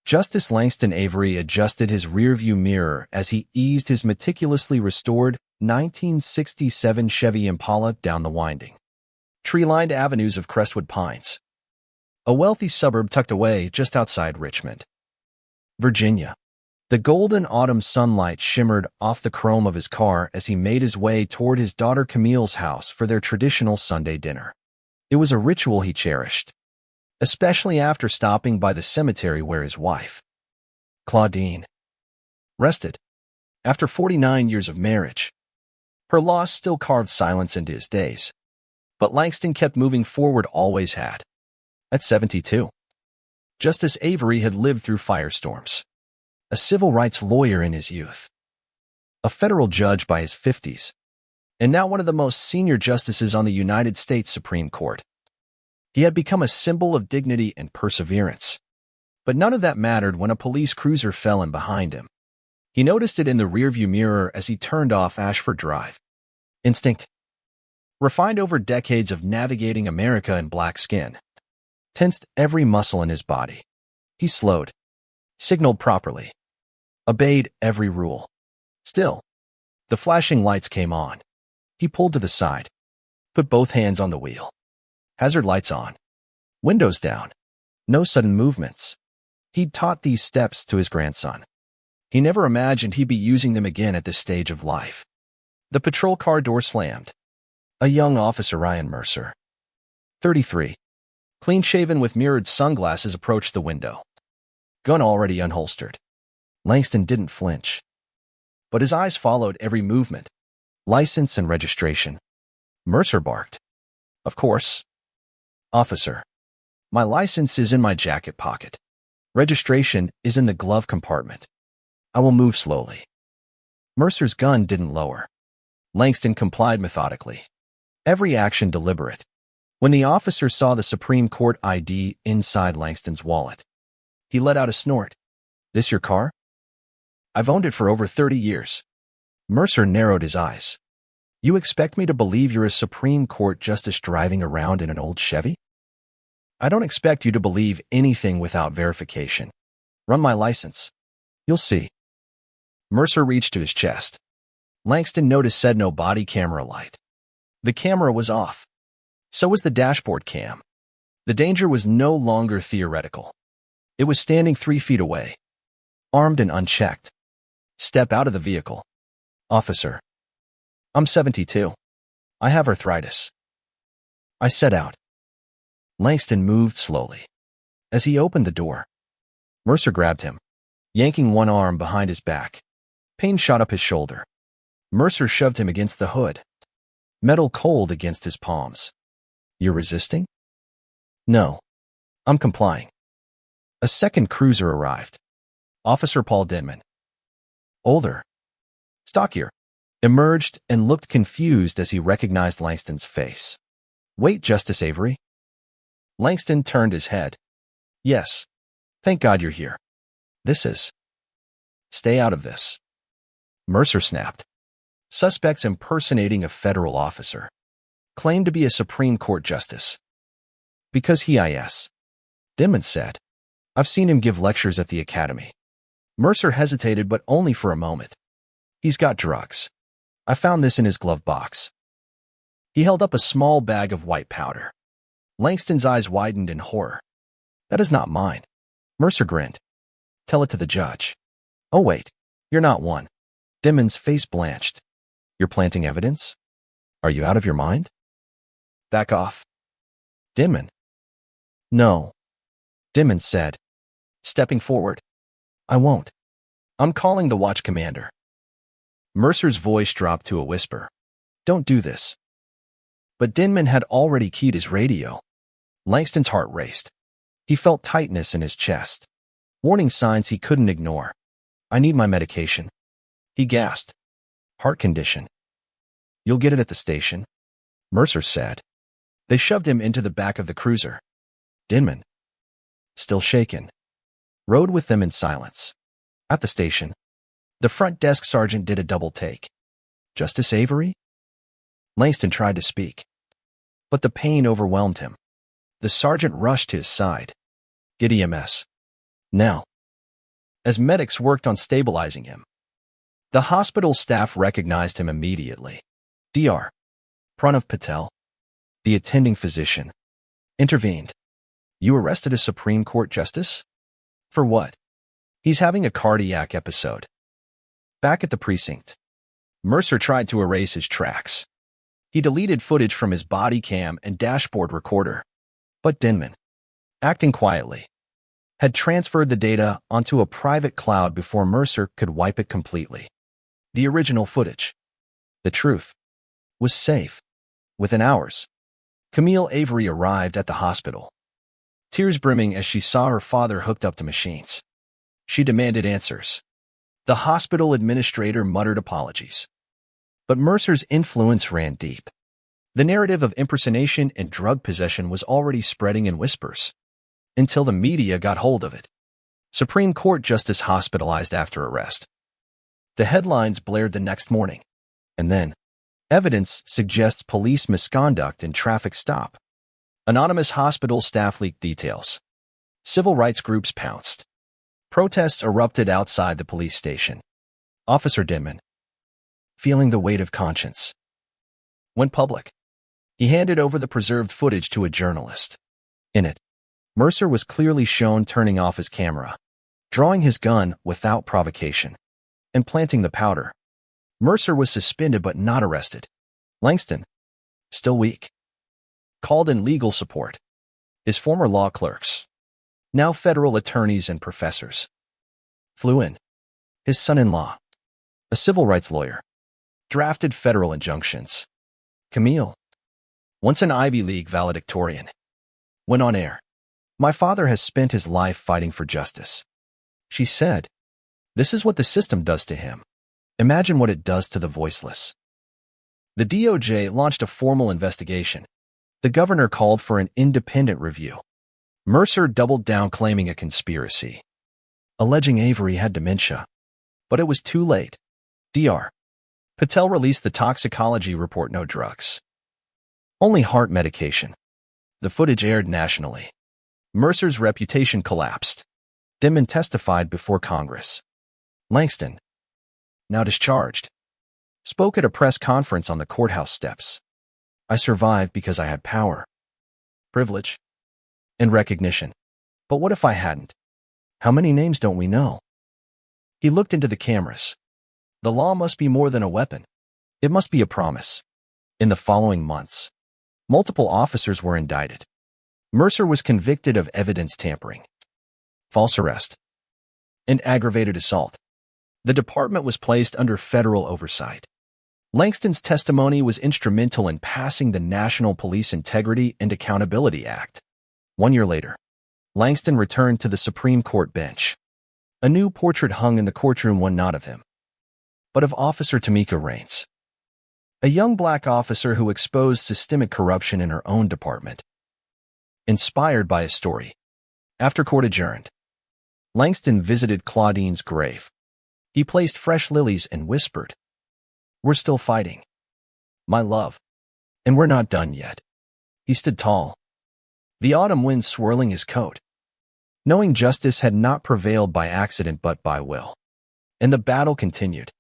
Justice Langston Avery adjusted his rearview mirror as he eased his meticulously restored 1967 Chevy Impala down the winding, tree-lined avenues of Crestwood Pines, a wealthy suburb tucked away just outside Richmond, Virginia. The golden autumn sunlight shimmered off the chrome of his car as he made his way toward his daughter Camille's house for their traditional Sunday dinner. It was a ritual he cherished, especially after stopping by the cemetery where his wife, Claudine, rested. After 49 years of marriage, her loss still carved silence into his days. But Langston kept moving forward, always had. At 72, Justice Avery had lived through firestorms. A civil rights lawyer in his youth, a federal judge by his 50s, and now one of the most senior justices on the United States Supreme Court. He had become a symbol of dignity and perseverance. But none of that mattered when a police cruiser fell in behind him. He noticed it in the rearview mirror as he turned off Ashford Drive. Instinct, refined over decades of navigating America in black skin, tensed every muscle in his body. He slowed, signaled properly, obeyed every rule. Still, the flashing lights came on. He pulled to the side, put both hands on the wheel. Hazard lights on, windows down, no sudden movements. He'd taught these steps to his grandson. He never imagined he'd be using them again at this stage of life. The patrol car door slammed. A young officer, Ryan Mercer, 33, clean-shaven with mirrored sunglasses, approached the window, gun already unholstered. Langston didn't flinch, but his eyes followed every movement. License and registration. Mercer barked. Of course. Officer, my license is in my jacket pocket. Registration is in the glove compartment. I will move slowly. Mercer's gun didn't lower. Langston complied methodically, every action deliberate. When the officer saw the Supreme Court ID inside Langston's wallet, he let out a snort. This your car? I've owned it for over 30 years. Mercer narrowed his eyes. You expect me to believe you're a Supreme Court justice driving around in an old Chevy? I don't expect you to believe anything without verification. Run my license. You'll see. Mercer reached to his chest. Langston noticed said no body camera light. The camera was off. So was the dashboard cam. The danger was no longer theoretical. It was standing 3 feet away, armed and unchecked. Step out of the vehicle. Officer. I'm 72. I have arthritis. I set out. Langston moved slowly. As he opened the door, Mercer grabbed him, yanking one arm behind his back. Pain shot up his shoulder. Mercer shoved him against the hood, metal cold against his palms. You're resisting? No. I'm complying. A second cruiser arrived. Officer Paul Denman, older, stockier, emerged and looked confused as he recognized Langston's face. Wait, Justice Avery. Langston turned his head. Yes. Thank God you're here. This is. Stay out of this. Mercer snapped. Suspects impersonating a federal officer. Claimed to be a Supreme Court justice. Because he is. Denman said. I've seen him give lectures at the academy. Mercer hesitated, but only for a moment. He's got drugs. I found this in his glove box. He held up a small bag of white powder. Langston's eyes widened in horror. That is not mine. Mercer grinned. Tell it to the judge. Oh wait, you're not one. Denman's face blanched. You're planting evidence? Are you out of your mind? Back off. Denman. No. Denman said, stepping forward. I won't. I'm calling the watch commander. Mercer's voice dropped to a whisper. Don't do this. But Denman had already keyed his radio. Langston's heart raced. He felt tightness in his chest. Warning signs he couldn't ignore. I need my medication. He gasped. Heart condition. You'll get it at the station, Mercer said. They shoved him into the back of the cruiser. Denman, still shaken, rode with them in silence. At the station, the front desk sergeant did a double take. Justice Avery? Langston tried to speak, but the pain overwhelmed him. The sergeant rushed to his side. Get EMS. Now. as medics worked on stabilizing him. The hospital staff recognized him immediately. Dr. Pranav Patel, the attending physician, intervened. "You arrested a Supreme Court justice? For what?" "He's having a cardiac episode." Back at the precinct, Mercer tried to erase his tracks. He deleted footage from his body cam and dashboard recorder. But Denman, acting quietly, had transferred the data onto a private cloud before Mercer could wipe it completely. The original footage, the truth, was safe. Within hours, Camille Avery arrived at the hospital, tears brimming as she saw her father hooked up to machines. She demanded answers. The hospital administrator muttered apologies. But Mercer's influence ran deep. The narrative of impersonation and drug possession was already spreading in whispers, until the media got hold of it. Supreme Court Justice hospitalized after arrest. The headlines blared the next morning. And then, evidence suggests police misconduct in traffic stop. Anonymous hospital staff leaked details. Civil rights groups pounced. Protests erupted outside the police station. Officer Denman, feeling the weight of conscience, went public. He handed over the preserved footage to a journalist. In it, Mercer was clearly shown turning off his camera, drawing his gun without provocation, and planting the powder. Mercer was suspended but not arrested. Langston, still weak, called in legal support. His former law clerks, now federal attorneys and professors, flew in. His son-in-law, a civil rights lawyer, drafted federal injunctions. Camille, once an Ivy League valedictorian, went on air. "My father has spent his life fighting for justice," she said. "This is what the system does to him. Imagine what it does to the voiceless." The DOJ launched a formal investigation. The governor called for an independent review. Mercer doubled down, claiming a conspiracy, alleging Avery had dementia. But it was too late. Dr. Patel released the toxicology report: no drugs, only heart medication. The footage aired nationally. Mercer's reputation collapsed. Denman testified before Congress. Langston, now discharged, spoke at a press conference on the courthouse steps. "I survived because I had power, privilege, and recognition. But what if I hadn't? How many names don't we know?" He looked into the cameras. The law must be more than a weapon. It must be a promise. In the following months, multiple officers were indicted. Mercer was convicted of evidence tampering, false arrest, and aggravated assault. The department was placed under federal oversight. Langston's testimony was instrumental in passing the National Police Integrity and Accountability Act. 1 year later, Langston returned to the Supreme Court bench. A new portrait hung in the courtroom, one not of him, but of Officer Tamika Raines, a young black officer who exposed systemic corruption in her own department. Inspired by his story, after court adjourned, Langston visited Claudine's grave. He placed fresh lilies and whispered, "We're still fighting, my love, and we're not done yet." He stood tall, the autumn wind swirling his coat, knowing justice had not prevailed by accident but by will. And the battle continued.